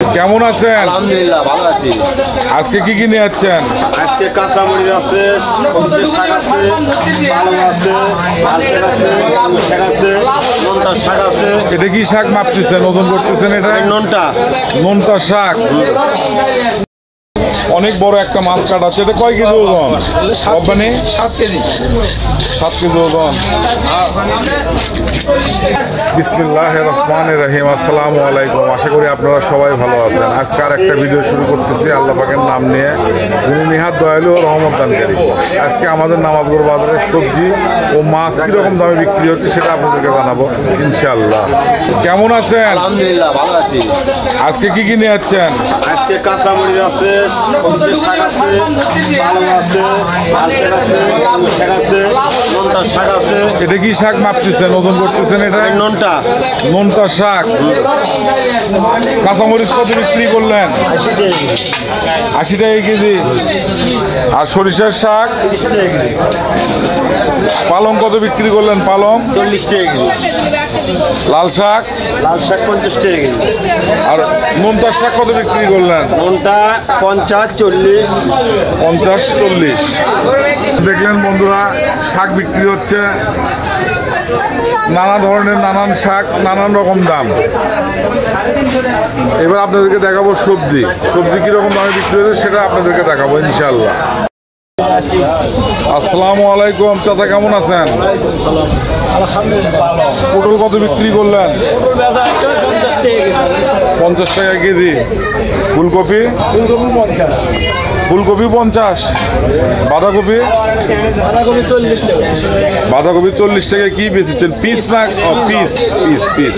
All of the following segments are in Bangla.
কেমন আছেন? আলহামদুলিল্লাহ ভালো আছি। আজকে কি কি নিয়ে যাচ্ছেন? আজকে কাঁচামরিচ আছে, সরষের শাক আছে, পালং আছে, লাল শাক আছে, কালো শাক আছে, নোনতা শাক আছে। এটা কি শাক মাপতেছেন, ওজন করতেছেন? এটা নোনতা শাক। অনেক বড় একটা মাছ কাটা আছে। এটা কয় কেজি ওজন? 7 কেজি। 7 কেজি ওজন। বিসমিল্লাহির রহমানির রহিম। আসসালামু আলাইকুম। আশা করি আপনারা সবাই ভালো আছেন। আজকে আর একটা ভিডিও শুরু করতেছি আল্লাহ পাকের নাম নিয়ে, যিনি নিহাত দয়ালু ও রহমত দানকারী। আজকে আমাদের নামাজগড় বাজারের সবজি ও মাছ কিরকম দামে বিক্রি হচ্ছে সেটা আপনাদেরকে জানাবো ইনশাআল্লাহ। কেমন আছেন? আলহামদুলিল্লাহ ভালো আছি। আজকে কি কি নিয়ে যাচ্ছেন? আজকে কাঁচামরিচ আছে, সরষের শাক আছে, পালং আছে, লাল শাক আছে, কালো শাক আছে, নোনতা শাক আছে। এটা কি শাক মাপতেছেন, ওজন করতেছেন? এটা নোনতা শাক। কাঁচামরিচ কত বিক্রি করলেন? 80 টাকা কেজি। আর সরিষার শাক পালং কত বিক্রি করলেন? পালং 40 টাকা কেজি। লাল শাক 50 টাকা কেজি। আর নোনতা শাক কত বিক্রি করলেন? নোনতা 50, 40। 50, 40। দেখলেন বন্ধুরা, শাক বিক্রি হচ্ছে, নানা ধরনের নানান শাক, নানান রকম দাম। এবার আপনাদেরকে দেখাবো সবজি কিরকম দামে বিক্রি হচ্ছে সেটা আপনাদেরকে দেখাবো ইনশাআল্লাহ। আসসালামু আলাইকুম চাচা, কেমন আছেন? পটল কত বিক্রি করলেন? 50 টাকা কেজি। ফুলকপি 50। বাঁধাকপি 40 টাকা। কি বেচেছেন? পিস না পিস? পিস।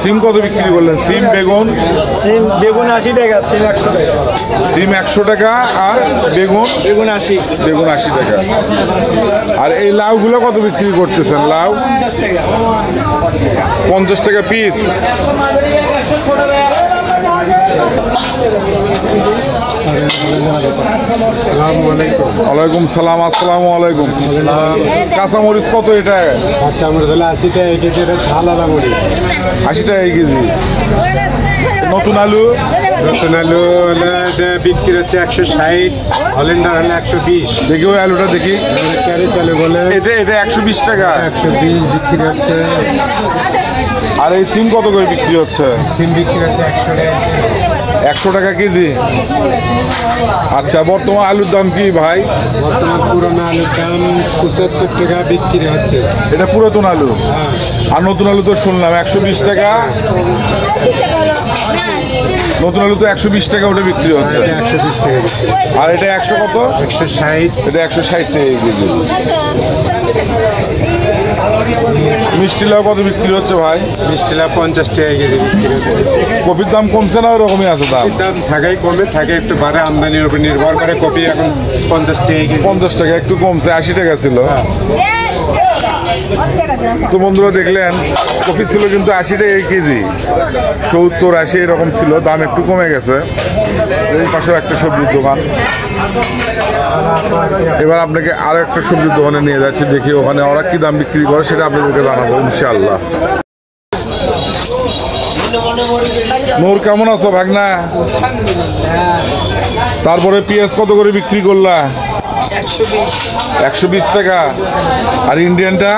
সিম কত বিক্রি করলেন? সিম বেগুন 80 টাকা। সিম 100 টাকা। আর বেগুন 80 টাকা। আর এই লাউগুলো কত বিক্রি করতেছেন? লাউ 50 টাকা পিস। ওয়ালাইকুম সালাম। আসসালামু আলাইকুম। কাঁচামরিচ কত? এটা কাঁচামরিচ হলো 80 টাকা কেজি। এটা ঝাল আলা মরিচ 80 টাকা কেজি। নতুন আলু হলে বিক্রি হচ্ছে 160, হলেন্ডার হলে 120। দেখি ওই আলুটা দেখি। ক্যারি চলে বলে এটা 120 টাকা। 120 বিক্রি হচ্ছে। আর এই সিম কত করে বিক্রি হচ্ছে? সিম বিক্রি হচ্ছে 100 টাকা কেজি। আচ্ছা, বর্তমান আলুর দাম কি ভাই? বর্তমান পুরোনো আলুর দাম 75 টাকা বিক্রি হচ্ছে। এটা পুরাতন আলু। আর নতুন আলু তো শুনলাম 120 টাকা। নতুন আলু তো 120 টাকা ওটা বিক্রি হচ্ছে। 120 টাকা বিক্রি। আর এটা 100 কত? 160। এটা 160 টাকা কেজি। মিষ্টি লাউ কত বিক্রি হচ্ছে ভাই? মিষ্টি লাউ 50 টাকা কেজি বিক্রি হচ্ছে। কপির দাম কমছে না ওরকমই আছে দাম? দাম থাকাই কমে থাকে, একটু বাড়ে, আমদানির উপর নির্ভর করে। কপি এখন 50 টাকা কেজি। 50 টাকা, একটু কমছে। 80 টাকা ছিল। তো বন্ধুরা দেখলেন, কপি ছিল কিন্তু 80 টাকা কেজি, 70, 80 এরকম ছিল। দাম একটু কমে গেছে। এই পাশেও একটা সবজির দোকান। এবার আপনাকে আরো একটা সবজির দোকানে নিয়ে যাচ্ছি, দেখি ওখানে ওরা কি দাম বিক্রি করে সেটা আপনাদেরকে জানাবো ইনশাআল্লাহ। নূর, কেমন আছো ভাগনা? তারপরে পেঁয়াজ কত করে বিক্রি করলা? 120 টাকা। আর ইন্ডিয়ানটা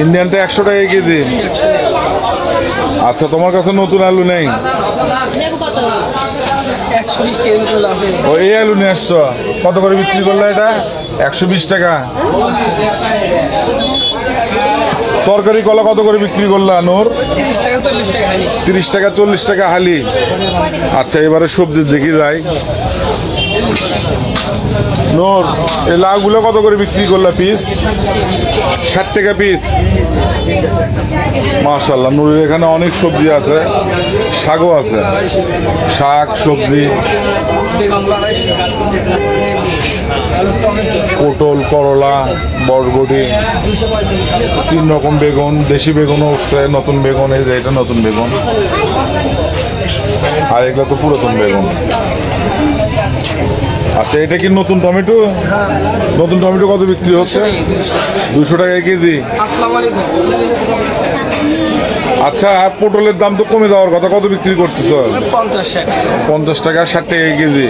100 টাকা কেজি। আচ্ছা, তোমার কাছে নতুন আলু নেই? ও, এই আলু নিয়ে আসছো। কত করে বিক্রি করলা এটা? 120 টাকা। তরকারি কলা কত করে বিক্রি করলা নূর? 30 টাকা, 40 টাকা হালি। আচ্ছা, এবারে সবজি দেখি যাই। নূর, এই লাউগুলো কত করে বিক্রি করলা পিস? 60 টাকা পিস। মাশাআল্লাহ, নূরের এখানে অনেক সবজি আছে, শাকও আছে। শাক, সবজি, পটল, করলা, বরবটি, 3 রকম বেগুন। দেশি বেগুনও উঠছে, নতুন বেগুন। এই যে এটা নতুন বেগুন। আর এগুলো তো পুরাতন বেগুন। আচ্ছা, এটা কি নতুন টমেটো? নতুন টমেটো কত বিক্রি হচ্ছে? 200 টাকা কেজি। আচ্ছা, পটলের দাম তো কমে যাওয়ার কথা, কত বিক্রি করতেছ? 50 টাকা, 60 টাকা কেজি।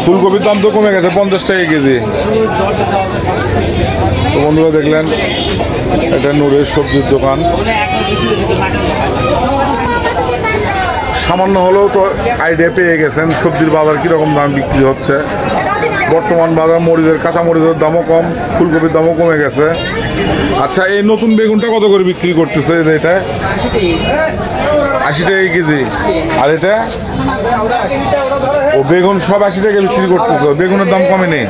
ফুলকপির দাম তো কমে গেছে, 50 টাকা কেজি। তো বন্ধুরা দেখলেন, এটা নূরের সবজির দোকান। সামান্য হলেও তো আইডিয়া পেয়ে গেছেন সবজির বাজার কীরকম দাম বিক্রি হচ্ছে। বর্তমান বাজার মরিচের, কাঁচা মরিচের দামও কম, ফুলকপির দামও কমে গেছে। আচ্ছা, এই নতুন বেগুনটা কত করে বিক্রি করতেছে? এটা 80 টাকা কেজি। আর এটা ও বেগুন সব 80 টাকা বিক্রি করতেছে, বেগুনের দাম কমেনি।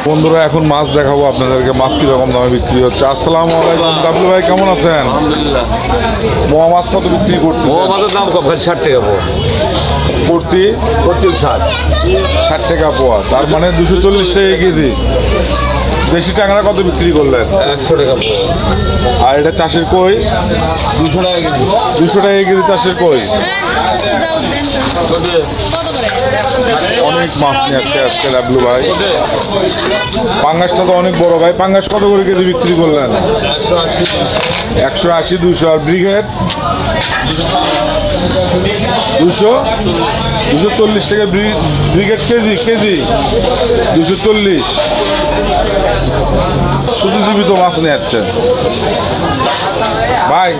বন্ধুরা এখন মাছ দেখাবো আপনাদেরকে, মাছ কিরকম দামে বিক্রি হচ্ছে। আসসালামু আলাইকুম ডাবলু ভাই, কেমন আছেন? আলহামদুলিল্লাহ। মোয়া মাছ কত বিক্রি করতেছে? মোয়া মাছের দাম কম, 60 টাকা পোয়া। প্রতি 60 টাকা পোয়া, তার মানে 240 টাকা কেজি। দেশি ট্যাংরা কত বিক্রি করলেন? 100 টাকা পোয়া। আর এটা চাষের কই? 200 টাকা কেজি। 200 টাকা কেজি চাষের কই। অনেক মাছ নিয়ে আসছে আজকে ডাবলু ভাই। পাঙ্গাসটা তো অনেক বড় ভাই। পাঙ্গাস কত করে কেজি বিক্রি করলেন? 180, 200। আর ব্রিগেড 240 টাকা ব্রিগেড কেজি। 240। শুধু জীবিত মাছ নিয়ে যাচ্ছে ভাই।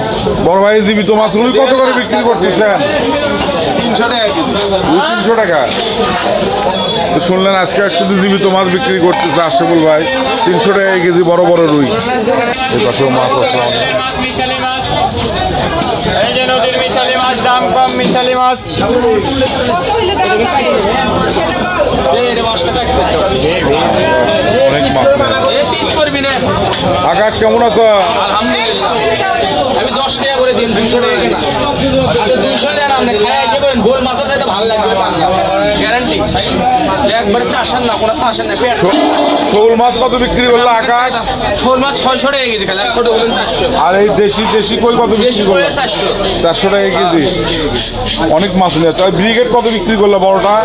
বড় ভাই, জীবিত মাছ রুই কত করে বিক্রি করতেছেন? 300 টাকা। তো শুনলেন আজকে শুধু জীবিত মাছ বিক্রি করতেছে আশরাফুল ভাই, 300 টাকা কেজি বড় বড় রুই। এই পাশেও মাছ আছে অনেক। এই যে নদীর মিশালি মাছ, দাম কম মিশালি মাছ। অনেক মাছ। আকাশ কেমন আছো? আলহামদুলিল্লাহ। আমি 10 টাকা করে দিন, 200 টাকা কেনা। আচ্ছা 200 টাকা আপনি খায় এসে করেন, গোল মাছ আছে, ভালো লাগবে, গ্যারান্টি। একবারে চাষের না, কোনো চাষের না। শোল মাছ কত বিক্রি করলো আকাশ? শোল মাছ 600 টাকা কেজি, খালি ছোট বলেন 400। আর এই দেশি কই কত বিক্রি করলো? 400 টাকা কেজি। অনেক মাছ নিয়ে যাচ্ছে। ব্রিগেড কত বিক্রি করলো বড়টা?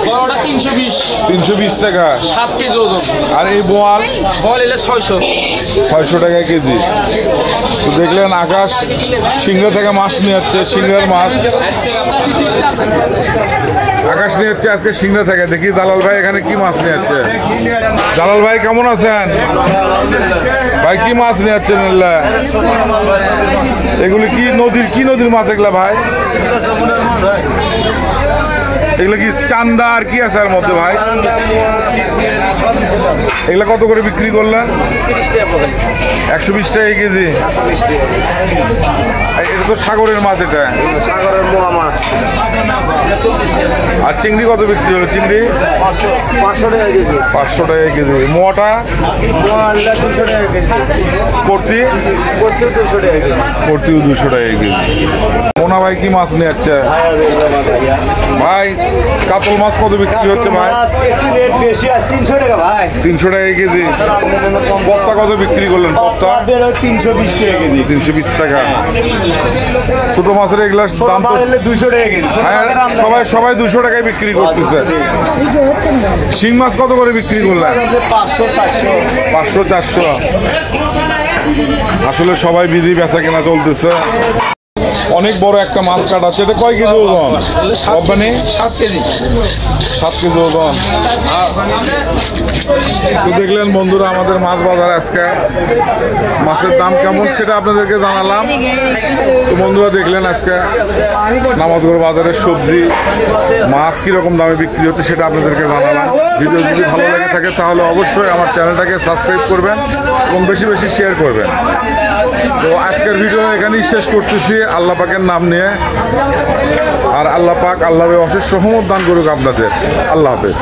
বড়টা 320 টাকা। 7 কেজি ওজন। আর এই বোয়াল? বল এলে 600 টাকা কেজি। তো দেখলেন আকাশ সিংড়া থেকে মাছ নিয়ে যাচ্ছে, সিংড়ার মাছ। আকাশ নিয়ে যাচ্ছে আজকে সিংড়া থেকে। দেখি দালাল ভাই এখানে কি মাছ নিয়ে যাচ্ছে। দালাল ভাই কেমন আছেন ভাই? কি মাছ নিয়ে যাচ্ছেন? এগুলি কি নদীর মাছ এগুলা ভাই? এগুলো কি চান্দা আর কি আছে এর মধ্যে ভাই? এগুলা কত করে বিক্রি করলেন? 120 টাকা কেজি। এটা তো সাগরের মাছ, এটা সাগরের মোয়া মাছ। আর চিংড়ি কত বিক্রি হলো? চিংড়ি 500 টাকা কেজি। 500 টাকা কেজি। মোয়াটা? মোয়া 200 টাকা কেজি। প্রতিও 200 টাকা কেজি। 200 টাকা কেজি। মোনা ভাই কি মাছ নিয়ে যাচ্ছে ভাই? কাতল মাছ কত বিক্রি হচ্ছে ভাই? একটু রেট বেশি আছে, 300 টাকা ভাই। 300 টাকা কেজি। পপ্তা কত বিক্রি করলেন? পপ্তা 320 টাকা কেজি। 320 টাকা। ছোট মাছের এগুলা দাম তো 200 টাকা কেজি। সবাই 200 টাকায় বিক্রি করতেছে। শিং মাছ কত করে বিক্রি করলেন? 500, 400। 500, 400। আসলে সবাই বিজি, বেচা কেনা চলতেছে। অনেক বড় একটা মাছ কাটাচ্ছে। এটা কয় কেজি ওজন? 7 কেজি। 7 কেজি ওজন। তো দেখলেন বন্ধুরা আমাদের মাছ বাজার আজকে মাছের দাম কেমন সেটা আপনাদেরকে জানালাম। তো বন্ধুরা দেখলেন আজকে নামাজগড় বাজারের সবজি মাছ কিরকম দামে বিক্রি হচ্ছে সেটা আপনাদেরকে জানালাম। ভিডিও যদি ভালো লেগে থাকে তাহলে অবশ্যই আমার চ্যানেলটাকে সাবস্ক্রাইব করবেন এবং বেশি বেশি শেয়ার করবেন। তো আজকের ভিডিও এখানেই শেষ করতেছি আল্লাহ পাকের নাম নিয়ে। আর আল্লাহ পাক, আল্লাহর অশেষ রহমত দান করুক আপনাদের। আল্লাহ হাফেজ।